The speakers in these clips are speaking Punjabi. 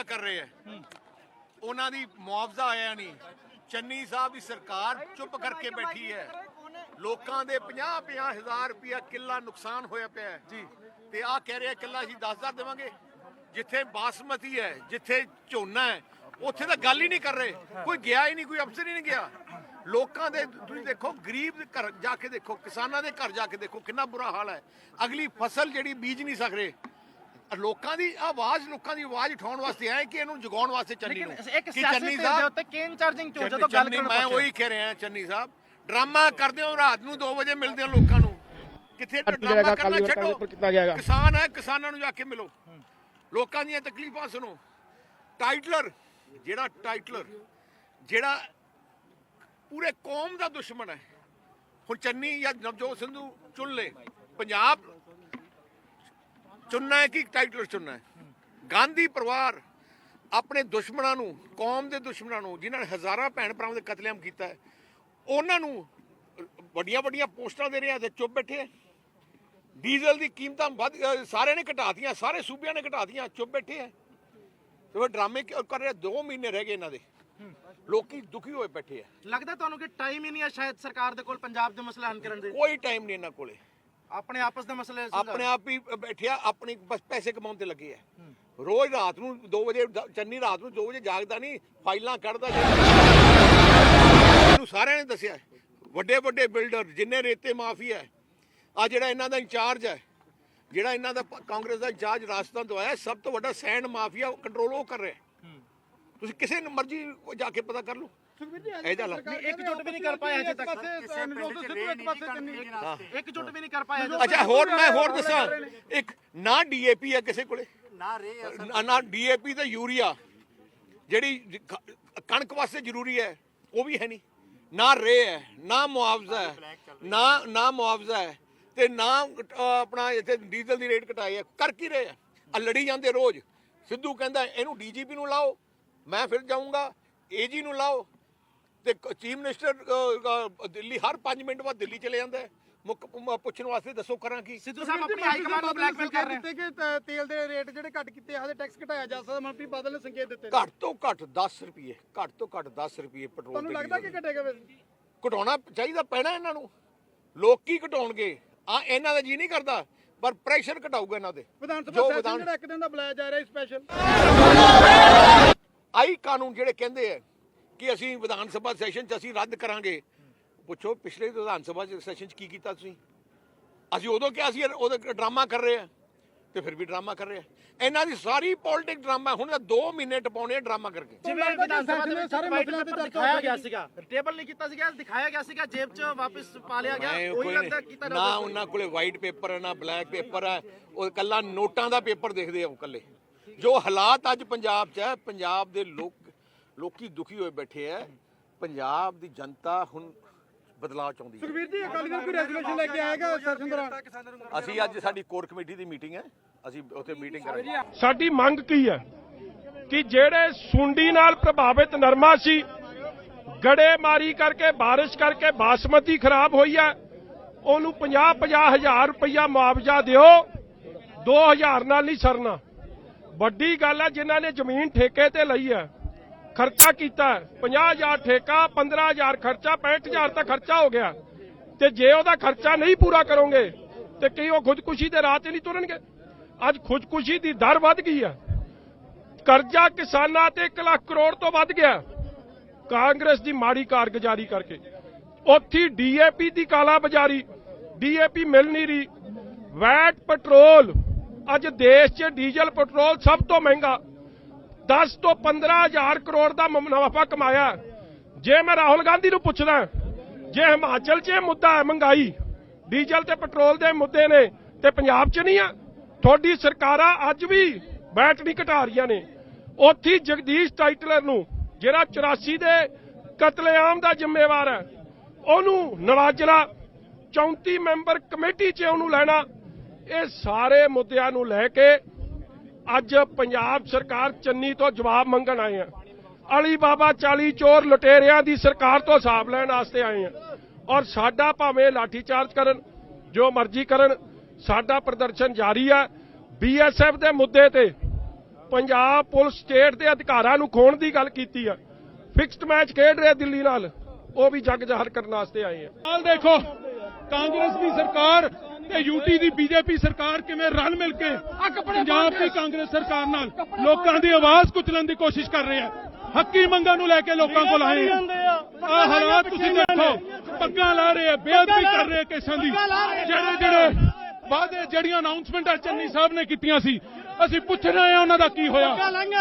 ड्रामा कर रहे हैं, ਉਹਨਾਂ ਦੀ ਮੁਆਵਜ਼ਾ ਆਇਆ ਨਹੀਂ। ਚੰਨੀ ਸਾਹਿਬ ਦੀ ਸਰਕਾਰ ਚੁੱਪ ਕਰਕੇ ਬੈਠੀ ਹੈ। ਲੋਕਾਂ ਦੇ 50-50 ਹਜ਼ਾਰ ਰੁਪਇਆ ਕਿੱਲਾ ਨੁਕਸਾਨ ਹੋਇਆ ਪਿਆ ਜੀ, ਤੇ ਆਹ ਕਹਿ ਰਿਹਾ ਕਿੱਲਾ ਅਸੀਂ 10,000 ਦੇਵਾਂਗੇ। ਜਿੱਥੇ ਬਾਸਮਤੀ ਹੈ, ਜਿੱਥੇ ਝੋਨਾ ਹੈ, ਉੱਥੇ ਤਾਂ ਗੱਲ ਹੀ ਨਹੀਂ ਕਰ ਰਹੇ। ਕੋਈ ਗਿਆ ਹੀ ਨਹੀਂ, ਕੋਈ ਅਫਸਰ ਹੀ ਨਹੀਂ ਗਿਆ। ਲੋਕਾਂ ਦੇ ਤੁਸੀਂ ਦੇਖੋ, ਗਰੀਬ ਦੇ ਘਰ ਜਾ ਕੇ ਦੇਖੋ, ਕਿਸਾਨਾਂ ਦੇ ਘਰ ਜਾ ਕੇ ਦੇਖੋ ਕਿੰਨਾ ਬੁਰਾ ਹਾਲ ਹੈ। ਅਗਲੀ ਫਸਲ ਜਿਹੜੀ ਬੀਜ ਨਹੀਂ ਸਕ ਰਹੇ। ਲੋਕਾਂ ਦੀ ਆਵਾਜ਼ ਉਠਾਉਣ ਵਾਸਤੇ ਆਏ ਕਿ ਇਹਨੂੰ ਜਗਾਉਣ ਵਾਸਤੇ ਚੰਨੀ ਨੂੰ ਕਿ ਚੰਨੀ ਸਾਹਿਬ ਕੇਨ ਚਾਰਜਿੰਗ ਚੋ ਜਦੋਂ ਗੱਲ ਕਰਨ ਮੈਂ ਉਹੀ ਕਹਿ ਰਿਹਾ, ਚੰਨੀ ਸਾਹਿਬ ਡਰਾਮਾ ਕਰਦੇ ਹੋ, ਰਾਤ ਨੂੰ 2 ਵਜੇ ਮਿਲਦੇ ਹੋ ਲੋਕਾਂ ਨੂੰ। ਕਿੱਥੇ ਡਰਾਮਾ ਕਰਨਾ ਛੱਡੋ। ਕਿਸਾਨ ਹੈ, ਕਿਸਾਨਾਂ ਨੂੰ ਜਾ ਕੇ ਮਿਲੋ, ਲੋਕਾਂ ਦੀਆਂ ਤਕਲੀਫਾਂ ਸੁਣੋ। ਟਾਈਟਲਰ ਜਿਹੜਾ ਪੂਰੇ ਕੌਮ ਦਾ ਦੁਸ਼ਮਣ ਹੈ, ਹੁਣ ਚੰਨੀ ਜਾਂ ਨਵਜੋਤ ਸਿੱਧੂ ਚੁਣ ਲੈ। ਪੰਜਾਬ ਚੁਣਨਾ ਹੈ ਕਿ ਟਾਈਟਲਰ ਚੁਣਨਾ ਹੈ? ਗਾਂਧੀ ਪਰਿਵਾਰ ਆਪਣੇ ਦੁਸ਼ਮਣਾਂ ਨੂੰ, ਕੌਮ ਦੇ ਦੁਸ਼ਮਣਾਂ ਨੂੰ, ਜਿਨ੍ਹਾਂ ਨੇ ਹਜ਼ਾਰਾਂ ਭੈਣ ਭਰਾਵਾਂ ਦੇ ਕਤਲੇਆਮ ਕੀਤਾ ਹੈ, ਉਹਨਾਂ ਨੂੰ ਵੱਡੀਆਂ ਪੋਸਟਾਂ ਦੇ ਰਿਹਾ ਤੇ ਚੁੱਪ ਬੈਠੇ ਆ। ਡੀਜ਼ਲ ਦੀ ਕੀਮਤਾਂ ਸਾਰਿਆਂ ਨੇ ਘਟਾਤੀਆਂ, ਸਾਰੇ ਸੂਬਿਆਂ ਨੇ ਘਟਾਤੀਆਂ, ਚੁੱਪ ਬੈਠੇ ਆ। ਤੇ ਡਰਾਮੇ ਕਰ ਰਹੇ। 2 ਮਹੀਨੇ ਰਹਿ ਗਏ ਇਹਨਾਂ ਦੇ, ਲੋਕੀ ਦੁਖੀ ਹੋਏ ਬੈਠੇ ਆ। ਲੱਗਦਾ ਤੁਹਾਨੂੰ ਕਿ ਟਾਈਮ ਹੀ ਨਹੀਂ ਹੈ ਸ਼ਾਇਦ ਸਰਕਾਰ ਦੇ ਕੋਲ ਪੰਜਾਬ ਦੇ ਮਸਲੇ ਹੱਲ ਕਰਨ ਦੇ? ਕੋਈ ਟਾਈਮ ਨਹੀਂ ਇਹਨਾਂ ਕੋਲੇ। ਆਪਣੇ ਆਪਸ ਦੇ ਮਸਲੇ ਆਪਣੇ ਆਪ ਹੀ ਬੈਠਿਆ, ਆਪਣੀ ਬਸ ਪੈਸੇ ਕਮਾਉਣ ਤੇ ਲੱਗੇ ਆ। ਰੋਜ਼ ਰਾਤ ਨੂੰ 2 ਵਜੇ, ਚੰਨੀ ਰਾਤ ਨੂੰ 2 ਵਜੇ ਜਾਗਦਾ ਨਹੀਂ, ਫਾਈਲਾਂ ਕੱਢਦਾ। ਸਾਰਿਆਂ ਨੇ ਦੱਸਿਆ, ਵੱਡੇ ਬਿਲਡਰ, ਜਿੰਨੇ ਰੇਤੇ ਮਾਫੀਆ, ਆ ਜਿਹੜਾ ਇਹਨਾਂ ਦਾ ਇੰਚਾਰਜ ਹੈ, ਜਿਹੜਾ ਇਹਨਾਂ ਦਾ ਕਾਂਗਰਸ ਦਾ ਇੰਚਾਰਜ ਰਾਜਸਥਾਨ ਤੋਂ ਆਇਆ, ਸਭ ਤੋਂ ਵੱਡਾ ਸੈਂਡ ਮਾਫੀਆ ਕੰਟਰੋਲ ਉਹ ਕਰ ਰਿਹਾ। ਤੁਸੀਂ ਕਿਸੇ ਨੂੰ ਮਰਜ਼ੀ ਜਾ ਕੇ ਪਤਾ ਕਰ ਲਓ। एकजुट भी नहीं कर पाए अजे तक। एकजुट भी नहीं कर पाए। अच्छा मैं होर दसा, एक ना DAP है किसी कोले, ना DAP ਤੇ यूरिया ਜਿਹੜੀ ਕਣਕ ਵਾਸਤੇ ਜ਼ਰੂਰੀ ਹੈ ਉਹ ਵੀ ਹੈ ਨਹੀਂ। ਨਾ ਰੇ ਹੈ, ਨਾ ਮੁਆਵਜ਼ਾ ਹੈ, ਨਾ ਮੁਆਵਜ਼ਾ ਹੈ, ਤੇ ਨਾ ਆਪਣਾ ਇੱਥੇ ਡੀਜ਼ਲ ਦੀ ਰੇਟ ਘਟਾਈ ਹੈ। ਕਰ ਕੀ ਰਹੇ ਆ? ਲੜੀ ਜਾਂਦੇ ਰੋਜ਼। ਸਿੱਧੂ ਕਹਿੰਦਾ ਇਹਨੂੰ DGP ਨੂੰ ਲਾਓ, ਮੈਂ ਫਿਰ ਜਾਊਂਗਾ AG ਨੂੰ ਲਾਓ, ਤੇ ਚੀਫ ਮਿਨਿਸਟਰ ਦਿੱਲੀ ਹਰ 5 ਮਿੰਟ ਬਾਅਦ ਦਿੱਲੀ ਚਲੇ ਜਾਂਦਾ ਹੈ ਪੁੱਛਣ ਵਾਸਤੇ, ਦੱਸੋ ਕਰਾਂ ਕੀ? ਸਿੱਧੂ ਸਾਹਿਬ ਆਪਣੀ ਹਾਈ ਕਮਾਂਡ ਨੂੰ ਬਲੈਕਮੇਲ ਕਰ ਰਹੇ ਨੇ ਕਿ ਤੇਲ ਦੇ ਰੇਟ ਜਿਹੜੇ ਘੱਟ ਕੀਤੇ ਆ, ਟੈਕਸ ਘਟਾਇਆ ਜਾ ਸਕਦਾ। ਮਨਪ੍ਰੀਤ ਬਾਦਲ ਨੇ ਸੰਕੇਤ ਦਿੱਤੇ। ਘੱਟ ਤੋਂ ਘੱਟ 10 ਰੁਪਏ, ਘੱਟ ਤੋਂ ਘੱਟ 10 ਰੁਪਏ ਪੈਟਰੋਲ। ਤੁਹਾਨੂੰ ਲੱਗਦਾ ਕਿ ਘਟੇਗਾ? ਘਟਾਉਣਾ ਚਾਹੀਦਾ, ਪੈਣਾ ਇਹਨਾਂ ਨੂੰ। ਲੋਕ ਕੀ ਘਟਾਉਣਗੇ? ਇਹਨਾਂ ਦਾ ਜੀ ਨਹੀਂ ਕਰਦਾ, ਪਰ ਪ੍ਰੈਸ਼ਰ ਘਟਾਊਗਾ ਇਹਨਾਂ ਦੇ। ਵਿਧਾਨ ਸਭਾ ਸੈਸ਼ਨ ਜਿਹੜਾ ਇੱਕ ਦਿਨ ਦਾ ਬੁਲਾਇਆ ਜਾ ਰਿਹਾ ਸਪੈਸ਼ਲ, ਆਈ ਕਾਨੂੰਨ ਜਿਹੜੇ ਕਹਿੰਦੇ ਆ ਕਿ ਅਸੀਂ ਵਿਧਾਨ ਸਭਾ ਸੈਸ਼ਨ 'ਚ ਅਸੀਂ ਰੱਦ ਕਰਾਂਗੇ। ਪੁੱਛੋ ਪਿਛਲੇ ਵਿਧਾਨ ਸਭਾ ਸੈਸ਼ਨ 'ਚ ਕੀ ਕੀਤਾ ਤੁਸੀਂ? ਅਸੀਂ ਉਦੋਂ ਕਿਹਾ ਸੀ ਉਹਦਾ ਡਰਾਮਾ ਕਰ ਰਹੇ ਆ, ਤੇ ਫਿਰ ਵੀ ਡਰਾਮਾ ਕਰ ਰਹੇ ਆ। ਇਹਨਾਂ ਦੀ ਸਾਰੀ ਪੋਲਿਟਿਕ ਡਰਾਮਾ। ਹੁਣ 2 ਮਹੀਨੇ ਟਪਾਉਣੇ ਡਰਾਮਾ ਕਰਕੇ। ਜਿਵੇਂ ਵਿਧਾਨ ਸਭਾ ਦੇ ਵਿੱਚ ਸਾਰੇ ਮਸਲਿਆਂ ਤੇ ਦਿਖਾਇਆ ਗਿਆ ਸੀਗਾ, ਟੇਬਲ ਨਹੀਂ ਕੀਤਾ ਸੀਗਾ, ਦਿਖਾਇਆ ਗਿਆ ਸੀਗਾ, ਜੇਬ 'ਚ ਵਾਪਸ ਪਾ ਲਿਆ ਗਿਆ। ਉਹੀ ਲੱਗਦਾ ਕੀਤਾ ਨਾ ਉਹਨਾਂ ਕੋਲੇ ਵਾਈਟ ਪੇਪਰ ਹੈ, ਨਾ ਬਲੈਕ ਪੇਪਰ ਹੈ, ਉਹ ਕੱਲਾ ਨੋਟਾਂ ਦਾ ਪੇਪਰ ਦੇਖਦੇ ਆ ਉਹ ਕੱਲੇ। ਜੋ ਹਾਲਾਤ ਅੱਜ ਪੰਜਾਬ 'ਚ ਹੈ, ਪੰਜਾਬ ਦੇ ਲੋਕੀ ਦੁਖੀ ਹੋਏ ਬੈਠੇ ਆ। ਪੰਜਾਬ ਦੀ ਜਨਤਾ ਹੁਣ ਬਦਲਾਅ ਚਾਹੁੰਦੀ ਹੈ। ਸੁਖਬੀਰ ਜੀ, ਅਕਾਲੀ ਦਲ ਕੋਈ ਰੈਜ਼ੋਲੂਸ਼ਨ ਲੈ ਕੇ ਆਏਗਾ ਸੈਸ਼ਨ ਦੌਰਾਨ? ਅਸੀਂ ਅੱਜ ਸਾਡੀ ਕੋਰ ਕਮੇਟੀ ਦੀ ਮੀਟਿੰਗ ਹੈ, ਅਸੀਂ ਉੱਥੇ ਮੀਟਿੰਗ ਕਰਾਂਗੇ। ਸਾਡੀ ਮੰਗ ਕੀ ਹੈ ਕਿ ਜਿਹੜੇ ਸੁੰਡੀ ਨਾਲ ਪ੍ਰਭਾਵਿਤ ਨਰਮਾ ਸੀ, ਗੜੇਮਾਰੀ ਕਰਕੇ, ਬਾਰਿਸ਼ ਕਰਕੇ ਬਾਸਮਤੀ ਖਰਾਬ ਹੋਈ ਹੈ, ਉਹਨੂੰ 50-50 ਹਜ਼ਾਰ ਰੁਪਇਆ ਮੁਆਵਜ਼ਾ ਦਿਓ। 2000 ਨਾਲ ਨਹੀਂ ਸਰਨਾ। ਵੱਡੀ ਗੱਲ ਹੈ ਜਿਨ੍ਹਾਂ ਨੇ ਜ਼ਮੀਨ ਠੇਕੇ ਤੇ ਲਈ ਹੈ, ਖਰਚਾ ਕੀਤਾ 50,000 ਠੇਕਾ, 15,000 ਖਰਚਾ, 65,000 ਤਾਂ ਖਰਚਾ ਹੋ ਗਿਆ। ਤੇ ਜੇ ਉਹਦਾ ਖਰਚਾ ਨਹੀਂ ਪੂਰਾ ਕਰੋਗੇ ਤੇ ਕੀ ਉਹ ਖੁਦਕੁਸ਼ੀ ਦੇ ਰਾਹ ਤੇ ਨਹੀਂ ਤੁਰਨਗੇ? ਅੱਜ ਖੁਦਕੁਸ਼ੀ ਦੀ ਦਰ ਵੱਧ ਗਈ ਹੈ। ਕਰਜ਼ਾ ਕਿਸਾਨਾਂ ਤੇ 1 ਲੱਖ ਕਰੋੜ ਤੋਂ ਵੱਧ ਗਿਆ ਕਾਂਗਰਸ ਦੀ ਮਾੜੀ ਕਾਰਗੁਜ਼ਾਰੀ ਕਰਕੇ। ਉੱਥੇ DAP ਦੀ ਕਾਲਾ ਬਾਜ਼ਾਰੀ, DAP ਮਿਲ ਨਹੀਂ ਰਹੀ। ਵੈਟ ਪੈਟਰੋਲ, ਅੱਜ ਦੇਸ਼ 'ਚ ਡੀਜ਼ਲ ਪੈਟਰੋਲ ਸਭ ਤੋਂ ਮਹਿੰਗਾ। 10 ਤੋਂ 15,000 ਕਰੋੜ ਦਾ ਮੁਨਾਫਾ ਕਮਾਇਆ। ਜੇ ਮੈਂ ਰਾਹੁਲ ਗਾਂਧੀ ਨੂੰ ਪੁੱਛਦਾ, ਜੇ ਹਿਮਾਚਲ 'ਚ ਇਹ ਮੁੱਦਾ ਹੈ ਮਹਿੰਗਾਈ, ਡੀਜ਼ਲ ਤੇ ਪੈਟਰੋਲ ਦੇ ਮੁੱਦੇ ਨੇ, ਤੇ ਪੰਜਾਬ 'ਚ ਨਹੀਂ ਆ? ਤੁਹਾਡੀ ਸਰਕਾਰਾਂ ਅੱਜ ਵੀ ਵੈਟ ਨਹੀਂ ਘਟਾ ਰਹੀਆਂ ਨੇ। ਉੱਥੇ ਜਗਦੀਸ਼ ਟਾਈਟਲਰ ਨੂੰ, ਜਿਹੜਾ 84 ਦੇ ਕਤਲੇਆਮ ਦਾ ਜ਼ਿੰਮੇਵਾਰ ਹੈ, ਉਹਨੂੰ ਨਵਾਜਣਾ, 34 ਮੈਂਬਰ ਕਮੇਟੀ 'ਚ ਉਹਨੂੰ ਲੈਣਾ। ਇਹ ਸਾਰੇ ਮੁੱਦਿਆਂ ਨੂੰ ਲੈ ਕੇ ਅੱਜ ਪੰਜਾਬ ਸਰਕਾਰ ਚੰਨੀ ਤੋਂ ਜਵਾਬ ਮੰਗਣ ਆਏ ਆ। ਅਲੀ ਬਾਬਾ 40 ਚੋਰ ਲੁਟੇਰਿਆਂ ਦੀ ਸਰਕਾਰ ਤੋਂ ਹਿਸਾਬ ਲੈਣ ਵਾਸਤੇ ਆਏ ਆ। ਔਰ ਸਾਡਾ ਭਾਵੇਂ ਲਾਠੀਚਾਰਜ ਕਰਨ, ਜੋ ਮਰਜ਼ੀ ਕਰਨ, ਸਾਡਾ ਪ੍ਰਦਰਸ਼ਨ ਜਾਰੀ ਹੈ। BSF ਦੇ ਮੁੱਦੇ ਤੇ ਪੰਜਾਬ ਪੁਲਿਸ ਸਟੇਟ ਦੇ ਅਧਿਕਾਰਾਂ ਨੂੰ ਖੋਣ ਦੀ ਗੱਲ ਕੀਤੀ ਆ। ਫਿਕਸਡ ਮੈਚ ਖੇਡ ਰਿਹਾ ਦਿੱਲੀ ਨਾਲ, ਉਹ ਵੀ ਜੱਗ ਜ਼ਾਹਰ ਕਰਨ ਵਾਸਤੇ ਆਏ ਆ। ਹਾਲ ਦੇਖੋ ਕਾਂਗਰਸ ਦੀ ਸਰਕਾਰ ਤੇ ਯੂਟੀ ਦੀ ਬੀਜੇਪੀ ਸਰਕਾਰ ਕਿਵੇਂ ਰਲ ਮਿਲ ਕੇ ਪੰਜਾਬ ਦੀ ਕਾਂਗਰਸ ਸਰਕਾਰ ਨਾਲ ਲੋਕਾਂ ਦੀ ਆਵਾਜ਼ ਕੁਚਲਣ ਦੀ ਕੋਸ਼ਿਸ਼ ਕਰ ਰਹੇ ਆ। ਹੱਕੀ ਮੰਗਾਂ ਨੂੰ ਲੈ ਕੇ ਲੋਕਾਂ ਕੋਲ ਆਏ ਆ। ਆਹ ਹਾਲਾਤ ਤੁਸੀਂ ਦੇਖੋ, ਪੱਗਾਂ ਲਾ ਰਹੇ ਆ, ਬੇਅਦਬੀ ਕਰ ਰਹੇ ਕੇਸਾਂ ਦੀ। ਜਿਹੜੇ ਵਾਅਦੇ ਜਿਹੜੀਆਂ ਅਨਾਉਂਸਮੈਂਟਾਂ ਚੰਨੀ ਸਾਹਿਬ ਨੇ ਕੀਤੀਆਂ ਸੀ, ਅਸੀਂ ਪੁੱਛ ਰਹੇ ਆ ਉਹਨਾਂ ਦਾ ਕੀ ਹੋਇਆ।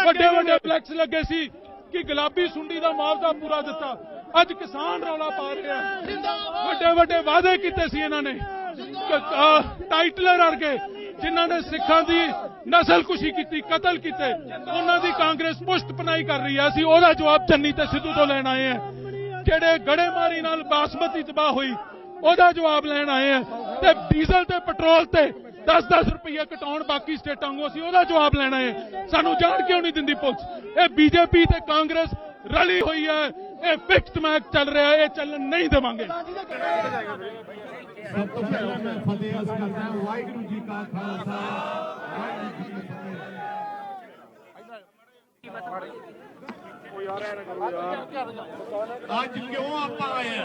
ਵੱਡੇ ਫਲੈਕਸ ਲੱਗੇ ਸੀ ਕਿ ਗੁਲਾਬੀ ਸੁੰਡੀ ਦਾ ਮੁਆਵਜ਼ਾ ਪੂਰਾ ਦਿੱਤਾ, ਅੱਜ ਕਿਸਾਨ ਰੌਲਾ ਪਾ ਰਹੇ ਆ। ਵੱਡੇ ਵਾਅਦੇ ਕੀਤੇ ਸੀ ਇਹਨਾਂ ਨੇ, ਟਾਈਟਲਰ ਵਰਗੇ ਜਿਨ੍ਹਾਂ ਨੇ ਸਿੱਖਾਂ ਦੀ ਨਸਲਕੁਸ਼ੀ ਕੀਤੀ, ਕਤਲ ਕੀਤੇ, ਉਹਨਾਂ ਦੀ ਕਾਂਗਰਸ ਪੁਸ਼ਤ ਪਨਾਈ ਕਰ ਰਹੀ ਹੈ। ਅਸੀਂ ਉਹਦਾ ਜਵਾਬ ਚੰਨੀ ਤੇ ਸਿੱਧੂ ਤੋਂ ਲੈਣ ਆਏ ਆ। ਜਿਹੜੇ ਗੜੇਮਾਰੀ ਨਾਲ ਬਾਸਮਤੀ ਤਬਾਹ ਹੋਈ, ਉਹਦਾ ਜਵਾਬ ਲੈਣ ਆਏ ਆ। ਤੇ ਡੀਜ਼ਲ ਤੇ ਪੈਟਰੋਲ ਤੇ 10-10 ਰੁਪਏ ਘਟਾਉਣ ਬਾਕੀ ਸਟੇਟਾਂ ਨੂੰ, ਅਸੀਂ ਉਹਦਾ ਜਵਾਬ ਲੈਣਾ ਹੈ। ਸਾਨੂੰ ਜਾਣ ਕਿਉਂ ਨਹੀਂ ਦਿੰਦੀ ਪੁਲਿਸ? ਇਹ ਬੀਜੇਪੀ ਤੇ ਕਾਂਗਰਸ ਰਲੀ ਹੋਈ ਹੈ, ਇਹ ਫਿਕਸਡ ਮੈਚ ਚੱਲ ਰਿਹਾ ਹੈ, ਇਹ ਚੱਲਣ ਨਹੀਂ ਦੇਵਾਂਗੇ। ਸਭ ਤੋਂ ਪਹਿਲਾਂ ਮੈਂ ਫਤਿਹ ਅਰਜ਼ ਕਰਦਾ ਹਾਂ। ਵਾਹਿਗੁਰੂ ਜੀ ਕਾ ਖਾਲਸਾ, ਵਾਹਿਗੁਰੂ ਜੀ ਕੀ ਫਤਿਹ। ਅੱਜ ਕਿਉਂ ਆਪਾਂ ਆਏ ਆ?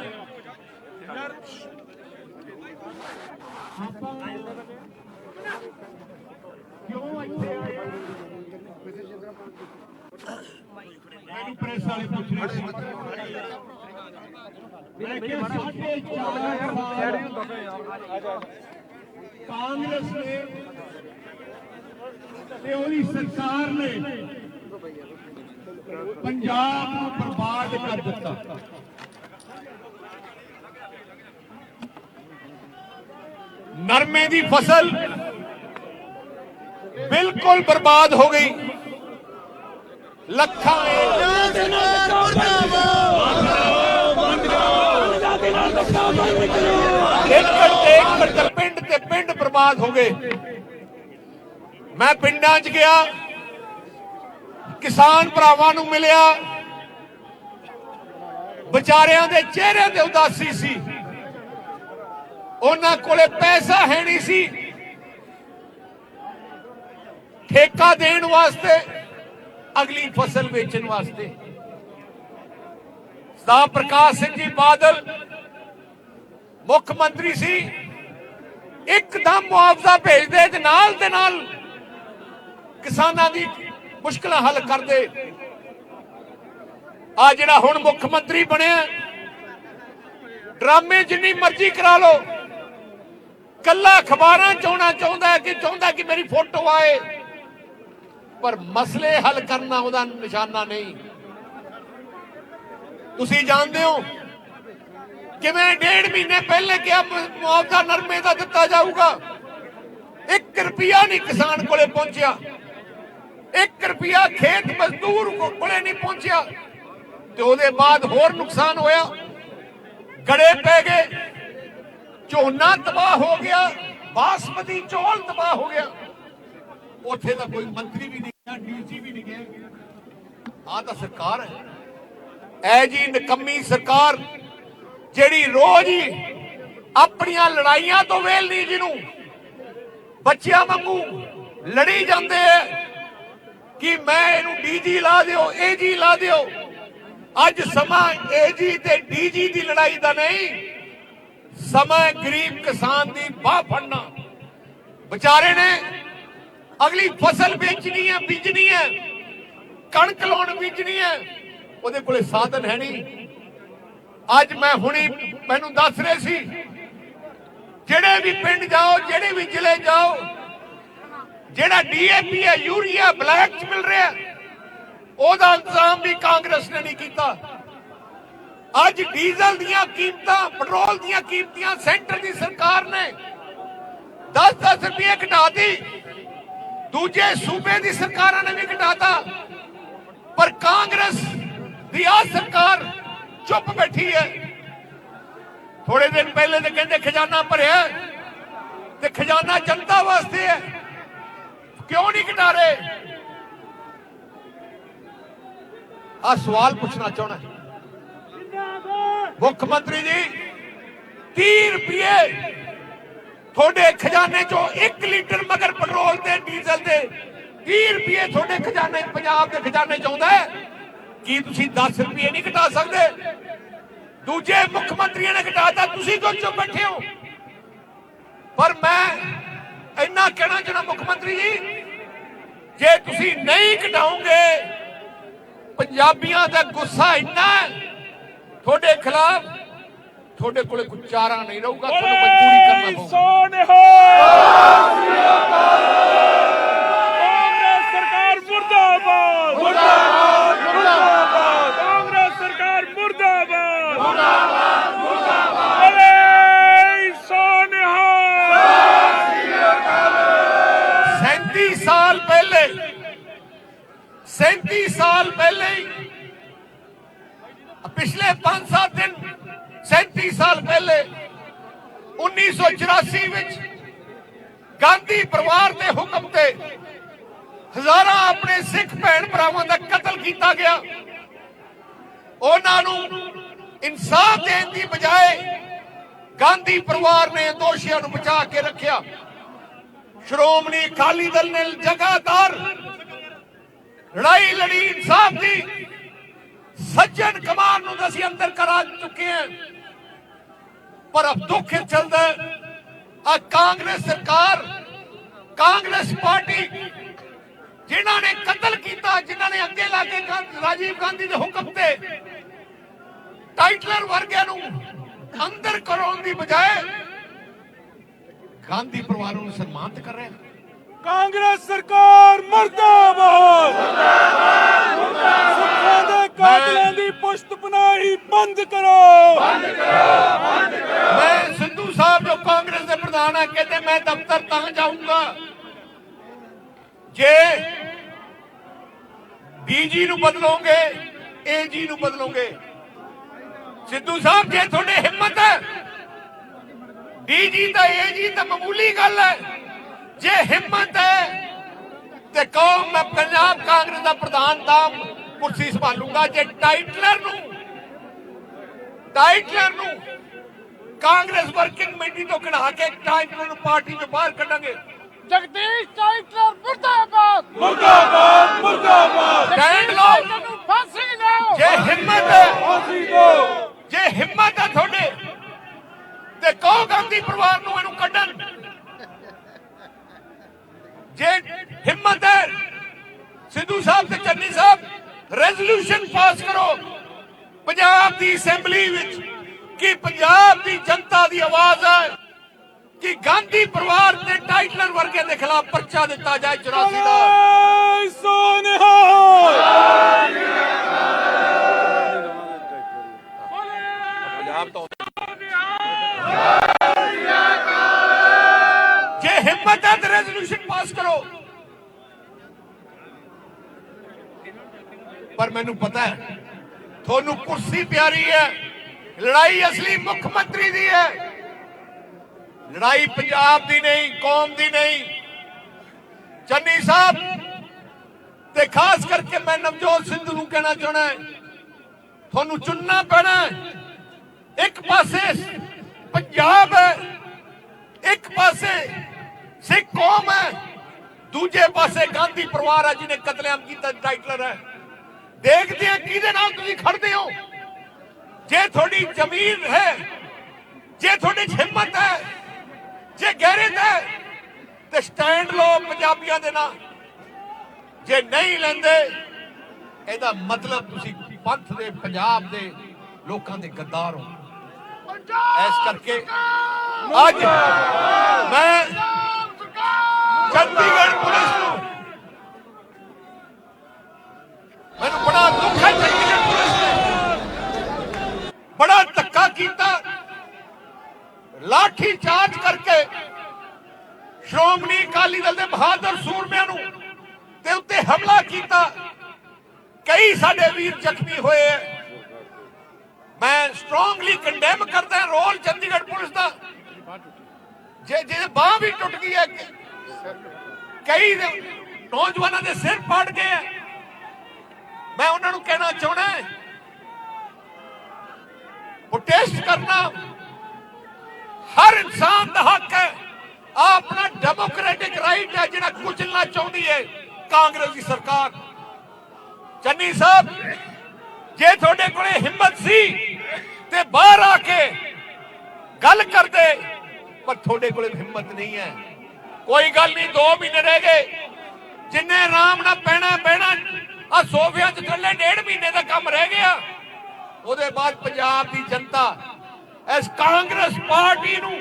ਕਿਉਂ ਇੱਥੇ ਆਏ ਆ? ਮੈਨੂੰ ਪ੍ਰੈਸ ਵਾਲੇ ਪੁੱਛ ਰਹੇ ਸੀ। ਮੈਂ ਕਿਹਾ 4.5 ਸਾਲ ਕਾਂਗਰਸ ਨੇ ਤੇ ਉਹਦੀ ਸਰਕਾਰ ਨੇ ਪੰਜਾਬ ਨੂੰ ਬਰਬਾਦ ਕਰ ਦਿੱਤਾ। ਨਰਮੇ ਦੀ ਫਸਲ ਬਿਲਕੁਲ ਬਰਬਾਦ ਹੋ ਗਈ। ਲੱਖਾਂ ਏਕੜ ਤੇ ਪਿੰਡ ਤੇ ਪਿੰਡ ਬਰਬਾਦ ਹੋ ਗਏ। ਮੈਂ ਪਿੰਡਾਂ 'ਚ ਗਿਆ, ਕਿਸਾਨ ਭਰਾਵਾਂ ਨੂੰ ਮਿਲਿਆ, ਵਿਚਾਰਿਆਂ ਦੇ ਚਿਹਰਿਆਂ ਤੇ ਉਦਾਸੀ ਸੀ। ਉਹਨਾਂ ਕੋਲੇ ਪੈਸਾ ਹੈ ਨਹੀਂ ਸੀ ਠੇਕਾ ਦੇਣ ਵਾਸਤੇ, ਅਗਲੀ ਫਸਲ ਵੇਚਣ ਵਾਸਤੇ। ਸਰਦਾਰ ਪ੍ਰਕਾਸ਼ ਸਿੰਘ ਜੀ ਬਾਦਲ ਮੁੱਖ ਮੰਤਰੀ ਸੀ, ਇੱਕਦਮ ਮੁਆਵਜ਼ਾ ਭੇਜਦੇ ਤੇ ਨਾਲ ਕਿਸਾਨਾਂ ਦੀ ਮੁਸ਼ਕਲਾਂ ਹੱਲ ਕਰਦੇ। ਆ ਜਿਹੜਾ ਹੁਣ ਮੁੱਖ ਮੰਤਰੀ ਬਣਿਆ, ਡਰਾਮੇ ਜਿੰਨੀ ਮਰਜ਼ੀ ਕਰਾ ਲਓ, ਕੱਲਾ ਅਖਬਾਰਾਂ ਚ ਆਉਣਾ ਚਾਹੁੰਦਾ ਕਿ ਮੇਰੀ ਫੋਟੋ ਆਏ, ਪਰ ਮਸਲੇ ਹੱਲ ਕਰਨਾ ਉਹਦਾ ਨਿਸ਼ਾਨਾ ਨਹੀਂ। ਤੁਸੀਂ ਜਾਣਦੇ ਹੋ ਕਿਵੇਂ 1.5 ਮਹੀਨੇ ਪਹਿਲੇ ਕਿਹਾ ਮੁਆਵਜ਼ਾ ਨਰਮੇ ਦਾ ਦਿੱਤਾ ਜਾਊਗਾ, 1 ਰੁਪਿਆ ਨਹੀਂ ਕਿਸਾਨ ਕੋਲੇ ਪਹੁੰਚਿਆ, 1 ਰੁਪਿਆ ਖੇਤ ਮਜ਼ਦੂਰ ਕੋਲੇ ਨਹੀਂ ਪਹੁੰਚਿਆ। ਤੇ ਉਹਦੇ ਬਾਅਦ ਹੋਰ ਨੁਕਸਾਨ ਹੋਇਆ, ਗੜੇ ਪੈ ਗਏ, ਝੋਨਾ ਤਬਾਹ ਹੋ ਗਿਆ, ਬਾਸਮਤੀ ਚੌਲ ਤਬਾਹ ਹੋ ਗਿਆ। ਉੱਥੇ ਤਾਂ ਕੋਈ ਮੰਤਰੀ ਵੀ ਨਹੀਂ ਗਿਆ, ਡੀਸੀ ਵੀ ਨਹੀਂ ਗਿਆ। ਆਹ ਤਾਂ ਸਰਕਾਰ ਹੈ, ਐ ਜੀ ਨਿਕੰਮੀ ਸਰਕਾਰ ਜਿਹੜੀ ਰੋਜ਼ ਹੀ ਆਪਣੀਆਂ ਲੜਾਈਆਂ ਤੋਂ ਵੇਲ ਨਹੀਂ, ਜਿਹਨੂੰ ਬੱਚਿਆਂ ਵਾਂਗੂ ਲੜੀ ਜਾਂਦੇ ਐ ਕਿ ਮੈਂ ਇਹਨੂੰ ਡੀਜੀ ਲਾ ਦਿਓ, ਏਜੀ ਲਾ ਦਿਓ। ਅੱਜ ਸਮਾਂ ਏਜੀ ਤੇ ਡੀਜੀ ਦੀ ਲੜਾਈ ਦਾ ਨਹੀਂ, ਸਮਾਂ ਗਰੀਬ ਕਿਸਾਨ ਦੀ ਬਾਹ ਫੜਨਾ। ਵਿਚਾਰੇ ਨੇ ਅਗਲੀ ਫਸਲ ਵੇਚਣੀ ਹੈ, ਬੀਜਣੀ ਹੈ, ਕਣਕ ਲਾਉਣ ਬੀਜਣੀ ਹੈ, ਉਹਦੇ ਕੋਲੇ ਸਾਧਨ ਹੈ ਨਹੀਂ। ਅੱਜ ਮੈਂ ਹੁਣੀ ਮੈਨੂੰ ਦੱਸ ਰਹੇ ਸੀ, ਜਿਹੜੇ ਵੀ ਪਿੰਡ ਜਾਓ, ਜਿਹੜੇ ਵੀ ਜ਼ਿਲ੍ਹੇ ਜਾਓ, ਜਿਹੜਾ ਡੀਏਪੀ ਹੈ, ਯੂਰੀਆ ਬਲੈਕ 'ਚ ਮਿਲ ਰਿਹਾ, ਉਹਦਾ ਇੰਤਜ਼ਾਮ ਵੀ ਕਾਂਗਰਸ ਨੇ ਨਹੀਂ ਕੀਤਾ। ਅੱਜ ਡੀਜ਼ਲ ਦੀਆਂ ਕੀਮਤਾਂ, ਪੈਟਰੋਲ ਦੀਆਂ ਕੀਮਤਾਂ ਸੈਂਟਰ ਦੀ ਸਰਕਾਰ ਨੇ 10-10 ਰੁਪਏ ਘਟਾਤੀ, ਦੂਜੇ ਸੂਬੇ ਦੀ ਸਰਕਾਰਾਂ ਨੇ ਵੀ ਘਟਾਤਾ, ਪਰ ਕਾਂਗਰਸ ਦੀ ਆ ਸਰਕਾਰ ਚੁੱਪ ਬੈਠੀ ਹੈ। ਥੋੜੇ ਦਿਨ ਪਹਿਲੇ ਤੇ ਕਹਿੰਦੇ ਖਜ਼ਾਨਾ ਭਰਿਆ, ਤੇ ਖਜ਼ਾਨਾ ਜਨਤਾ ਵਾਸਤੇ ਹੈ, ਕਿਉਂ ਨਹੀਂ ਘਟਾ ਰਹੇ? ਆ ਸਵਾਲ ਪੁੱਛਣਾ ਚਾਹਣਾ ਮੁੱਖ ਮੰਤਰੀ ਜੀ। 30 ਰੁਪਏ ਤੁਹਾਡੇ ਖਜ਼ਾਨੇ ਚੋਂ 1 ਲੀਟਰ ਮਗਰ ਪੈਟਰੋਲ ਤੇ ਡੀਜ਼ਲ ਦੇ 30 ਰੁਪਏ ਤੁਹਾਡੇ ਖਜ਼ਾਨੇ ਪੰਜਾਬ ਦੇ ਖਜ਼ਾਨੇ ਚ ਆਉਂਦਾ ਹੈ, ਕੀ ਤੁਸੀਂ 10 ਰੁਪਏ ਨਹੀਂ ਘਟਾ ਸਕਦੇ? ਦੂਜੇ ਮੁੱਖ ਮੰਤਰੀਆਂ ਨੇ ਘਟਾਤਾ, ਤੁਸੀਂ ਕਿਉਂ ਚੁੱਪ ਬੈਠੇ ਹੋ? ਪਰ ਮੈਂ ਇੰਨਾ ਕਹਿਣਾ ਚਾਹੁੰਦਾ ਮੁੱਖ ਮੰਤਰੀ ਜੀ, ਜੇ ਤੁਸੀਂ ਨਹੀਂ ਘਟਾਓਗੇ, ਪੰਜਾਬੀਆਂ ਦਾ ਗੁੱਸਾ ਇੰਨਾ ਹੈ ਤੁਹਾਡੇ ਖਿਲਾਫ, ਤੁਹਾਡੇ ਕੋਲੇ ਕੋਈ ਚਾਰਾ ਨਹੀਂ ਰਹੂਗਾ, ਤੁਹਾਨੂੰ ਮਜਬੂਰੀ ਕਰਨਾ ਪਊਗਾ। ਕਾਂਗਰਸ ਸਰਕਾਰ ਮੁਰਦਾਬਾਦ, ਮੁਰਦਾਬਾਦ, ਮੁਰਦਾਬਾਦ। ਕਾਂਗਰਸ ਸਰਕਾਰ ਮੁਰਦਾਬਾਦ, ਮੁਰਦਾਬਾਦ, ਮੁਰਦਾਬਾਦ। ਬੋਲੇ ਸੋ ਨਿਹਾਲ। 37 ਸਾਲ ਪਹਿਲੇ 37 ਸਾਲ ਪਹਿਲੇ ਹੀ, ਪਿਛਲੇ 5-7 ਦਿਨ 37 ਸਾਲ ਪਹਿਲੇ 1984 ਵਿੱਚ ਗਾਂਧੀ ਪਰਿਵਾਰ ਦੇ ਹੁਕਮ ਤੇ ਹਜ਼ਾਰਾਂ ਆਪਣੇ ਸਿੱਖ ਭੈਣ ਭਰਾਵਾਂ ਦਾ ਕਤਲ ਕੀਤਾ ਗਿਆ। ਉਹਨਾਂ ਨੂੰ ਇਨਸਾਫ ਦੇਣ ਦੀ ਬਜਾਏ ਗਾਂਧੀ ਪਰਿਵਾਰ ਨੇ ਦੋਸ਼ੀਆਂ ਨੂੰ ਬਚਾ ਕੇ ਰੱਖਿਆ। ਸ਼੍ਰੋਮਣੀ ਅਕਾਲੀ ਦਲ ਨੇ ਲਗਾਤਾਰ ਲੜਾਈ ਲੜੀ ਇਨਸਾਫ ਦੀ। ਸੱਜਣ ਕੁਮਾਰ ਨੂੰ ਅਸੀਂ ਅੰਦਰ ਕਰਾ ਚੁੱਕੇ ਹਾਂ, ਪਰ ਅਬ ਦੁੱਖ ਇਹ ਚੱਲਦਾ ਆ ਕਾਂਗਰਸ ਸਰਕਾਰ, ਕਾਂਗਰਸ ਪਾਰਟੀ ਜਿਨ੍ਹਾਂ ਨੇ ਕਤਲ ਕੀਤਾ, ਜਿਨ੍ਹਾਂ ਨੇ ਅੱਗੇ ਲਾ ਕੇ ਰਾਜੀਵ ਗਾਂਧੀ ਦੇ ਹੁਕਮ ਤੇ ਟਾਈਟਲਰ ਵਰਗਿਆਂ ਨੂੰ ਅੰਦਰ ਕਰਾਉਣ ਦੀ ਬਜਾਏ ਗਾਂਧੀ ਪਰਿਵਾਰ ਨੂੰ ਸਨਮਾਨਿਤ ਕਰ ਰਿਹਾ। ਕਾਂਗਰਸ ਸਰਕਾਰ ਮੁਰਦਾਬਾਦ, ਮੁਰਦਾਬਾਦ, ਮੁਰਦਾਬਾਦ। ਸਿੱਖਾਂ ਦੇ ਕਾਤਲਾਂ ਦੀ ਪੁਸ਼ਤ ਪਨਾਹੀ ਬੰਦ ਕਰੋ, ਬੰਦ ਕਰੋ, ਬੰਦ ਕਰੋ। ਮੈਂ ਸਿੱਧੂ ਸਾਹਿਬ ਜੋ ਕਾਂਗਰਸ ਦੇ ਪ੍ਰਧਾਨ ਹੈ, ਕਹਿੰਦੇ ਮੈਂ ਦਫ਼ਤਰ ਤਾਂ ਜਾਊਂਗਾ ਜੇ ਡੀਜੀ ਨੂੰ ਬਦਲੋਗੇ, ਏਜੀ ਨੂੰ ਬਦਲੋਗੇ। ਸਿੱਧੂ ਸਾਹਿਬ ਜੇ ਤੁਹਾਡੇ ਹਿੰਮਤ ਹੈ, ਡੀਜੀ ਤਾਂ ਏਜੀ ਤਾਂ ਮਾਮੂਲੀ ਗੱਲ ਹੈ, ਜੇ ਹਿੰਮਤ ਹੈ ਤੇ ਕਹੋ ਮੈਂ ਪੰਜਾਬ ਕਾਂਗਰਸ ਦਾ ਪ੍ਰਧਾਨ ਤਾਂ ਕੁਰਸੀ ਸੰਭਾਲੂਗਾ। ਜੇ ਟਾਈਟਲਰ ਨੂੰ ਕਾਂਗਰਸ ਵਰਕਿੰਗ ਕਮੇਟੀ ਤੋਂ ਕਢਾ ਕੇ ਟਾਈਟਲਰ ਨੂੰ ਪਾਰਟੀ ਤੋਂ ਬਾਹਰ ਕੱਢਾਂਗੇ। ਜਗਦੀਸ਼ ਟਾਈਟਲਰ ਮੁਰਦਾਬਾਦ, ਮੁਰਦਾਬਾਦ, ਮੁਰਦਾਬਾਦ। ਸਟੈਂਡ ਲਓ, ਫਾਂਸੀ ਲਓ। ਜੇ ਹਿੰਮਤ ਹੈ, ਫਾਂਸੀ ਦਿਓ। ਜੇ ਹਿੰਮਤ ਹੈ ਤੁਹਾਡੇ ਤੇ ਕਹੋ ਗਾਂਧੀ ਪਰਿਵਾਰ ਨੂੰ ਇਹਨੂੰ ਕੱਢਣ। ਜੇ ਹਿੰਮਤ ਹੈ ਸਿੱਧੂ ਸਾਹਿਬ ਤੇ ਚੰਨੀ ਸਾਹਿਬ, ਰੈਜ਼ੋਲੂਸ਼ਨ ਪਾਸ ਕਰੋ ਪੰਜਾਬ ਦੀ ਅਸੈਂਬਲੀ ਵਿੱਚ ਕਿ ਪੰਜਾਬ ਦੀ ਜਨਤਾ ਦੀ ਆਵਾਜ਼ ਹੈ ਕਿ ਗਾਂਧੀ ਪਰਿਵਾਰ ਤੇ ਟਾਈਟਲਰ ਵਰਗੇ ਦੇ ਖਿਲਾਫ ਪਰਚਾ ਦਿੱਤਾ ਜਾਏ 84 ਦਾ। ਸੋ ਨਿਹਾਲ। ਪੰਜਾਬ ਤੋਂ ਜੇ ਹਿੰਮਤ ਹੈ ਤਾਂ ਰੈਜ਼ੋਲੂਸ਼ਨ ਪਾਸ ਕਰੋ। ਪਰ ਮੈਨੂੰ ਪਤਾ ਹੈ ਤੁਹਾਨੂੰ ਕੁਰਸੀ ਪਿਆਰੀ ਹੈ, ਲੜਾਈ ਅਸਲੀ ਮੁੱਖ ਮੰਤਰੀ ਦੀ ਹੈ, ਲੜਾਈ ਪੰਜਾਬ ਦੀ ਨਹੀਂ, ਕੌਮ ਦੀ ਨਹੀਂ। ਚੰਨੀ ਸਾਹਿਬ ਤੇ ਖਾਸ ਕਰਕੇ ਮੈਂ ਨਵਜੋਤ ਸਿੰਘ ਨੂੰ ਕਹਿਣਾ ਚਾਹਣਾ, ਤੁਹਾਨੂੰ ਚੁਣਨਾ ਪੈਣਾ। ਇੱਕ ਪਾਸੇ ਪੰਜਾਬ ਹੈ, ਇੱਕ ਪਾਸੇ ਸਿੱਖ ਕੌਮ ਹੈ, ਦੂਜੇ ਪਾਸੇ ਗਾਂਧੀ ਪਰਿਵਾਰ ਹੈ ਜਿਹਨੇ ਕਤਲੇਆਮ ਕੀਤਾ, ਟਾਈਟਲਰ ਹੈ। ਦੇਖਦੇ ਆ ਕਿਹਦੇ ਨਾਲ ਤੁਸੀਂ ਖੜਦੇ ਹੋ। ਜੇ ਤੁਹਾਡੀ ਜ਼ਮੀਰ ਹੈ, ਜੇ ਤੁਹਾਡੀ ਹਿੰਮਤ ਹੈ, ਜੇ ਗੈਰਤ ਹੈ ਤੇ ਸਟੈਂਡ ਲਓ ਪੰਜਾਬੀਆਂ ਦੇ ਨਾਲ। ਜੇ ਨਹੀਂ ਲੈਂਦੇ ਇਹਦਾ ਮਤਲਬ ਤੁਸੀਂ ਪੰਥ ਦੇ, ਪੰਜਾਬ ਦੇ ਲੋਕਾਂ ਦੇ ਗੱਦਾਰ ਹੋ। ਇਸ ਕਰਕੇ ਅੱਜ ਮੈਂ ਚੰਡੀਗੜ੍ਹ ਪੁਲਿਸ ਨੂੰ, ਮੈਨੂੰ ਬੜਾ ਦੁੱਖ ਹੈ, ਚੰਡੀਗੜ੍ਹ ਪੁਲਿਸ ਨੇ ਬੜਾ ਧੱਕਾ ਕੀਤਾ, ਲਾਠੀ ਚਾਰਜ ਕਰਕੇ ਸ਼੍ਰੋਮਣੀ ਅਕਾਲੀ ਦਲ ਦੇ ਬਹਾਦਰ ਸੂਰਮਿਆਂ ਨੂੰ ਤੇ ਉੱਤੇ ਹਮਲਾ ਕੀਤਾ। ਕਈ ਸਾਡੇ ਵੀਰ ਜ਼ਖਮੀ ਹੋਏ ਹੈ। ਮੈਂ ਸਟਰੋਂਗਲੀ ਕੰਡੈਮ ਕਰਦਾ ਰੋਲ ਚੰਡੀਗੜ੍ਹ ਪੁਲਿਸ ਦਾ। ਜੇ ਬਾਂਹ ਵੀ ਟੁੱਟ ਗਈ ਹੈ, ਕਈ ਨੌਜਵਾਨਾਂ ਦੇ ਸਿਰ ਪਾੜ ਗਏ ਹੈ। ਮੈਂ ਉਹਨਾਂ ਨੂੰ ਕਹਿਣਾ ਚਾਹੁੰਦਾ, ਪ੍ਰੋਟੈਸਟ ਕਰਨਾ ਹਰ ਇਨਸਾਨ ਦਾ ਹੱਕ ਹੈ, ਆਪਣਾ ਡੈਮੋਕ੍ਰੈਟਿਕ ਰਾਈਟ ਹੈ। ਜਿਹੜਾ ਕੁਚਲਣਾ ਚਾਹੁੰਦੀ ਹੈ ਕਾਂਗਰਸ ਦੀ ਸਰਕਾਰ। ਚੰਨੀ ਸਾਹਿਬ, ਜੇ ਤੁਹਾਡੇ ਕੋਲੇ ਹਿੰਮਤ ਸੀ ਤੇ ਬਾਹਰ ਆ ਕੇ ਗੱਲ ਕਰਦੇ, ਪਰ ਤੁਹਾਡੇ ਕੋਲੇ ਹਿੰਮਤ ਨਹੀਂ ਹੈ। ਕੋਈ ਗੱਲ ਨਹੀਂ, 2 ਮਹੀਨੇ ਰਹਿ ਗਏ, ਜਿੰਨੇ ਆਰਾਮ ਨਾਲ ਪੈਣਾ ਆ ਸੋਫਿਆਂ 'ਚ ਥੱਲੇ 1.5 ਮਹੀਨੇ ਦਾ ਕੰਮ ਰਹਿ ਗਿਆ। ਉਹਦੇ ਬਾਅਦ ਪੰਜਾਬ ਦੀ ਜਨਤਾ ਇਸ ਕਾਂਗਰਸ ਪਾਰਟੀ ਨੂੰ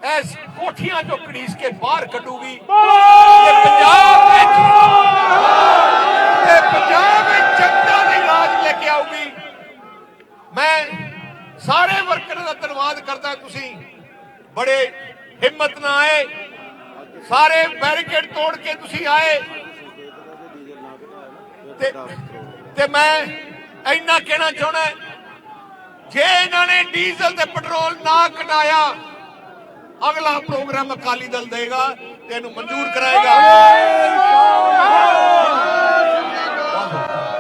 ਇਸ ਕੋਠੀਆਂ ਚੋਂ ਘੜੀਸ ਕੇ ਬਾਹਰ ਕੱਢੂਗੀ ਤੇ ਪੰਜਾਬ ਵਿੱਚ ਜਨਤਾ ਦੀ ਰਾਜ ਲੈ ਕੇ ਆਊਗੀ। ਮੈਂ ਸਾਰੇ ਵਰਕਰਾਂ ਦਾ ਧੰਨਵਾਦ ਕਰਦਾ, ਤੁਸੀਂ ਬੜੇ ਹਿੰਮਤ ਨਾਲ ਆਏ, ਸਾਰੇ ਬੈਰੀਕੇਡ ਤੋੜ ਕੇ ਤੁਸੀਂ ਆਏ ਤੇ ਮੈਂ ਇੰਨਾ ਕਹਿਣਾ ਚਾਹੁੰਦਾ, ਜੇ ਇਹਨਾਂ ਨੇ ਡੀਜ਼ਲ ਤੇ ਪੈਟਰੋਲ ਨਾ ਘਟਾਇਆ, ਅਗਲਾ ਪ੍ਰੋਗਰਾਮ ਅਕਾਲੀ ਦਲ ਦੇਗਾ ਤੇ ਇਹਨੂੰ ਮਨਜ਼ੂਰ ਕਰਾਏਗਾ।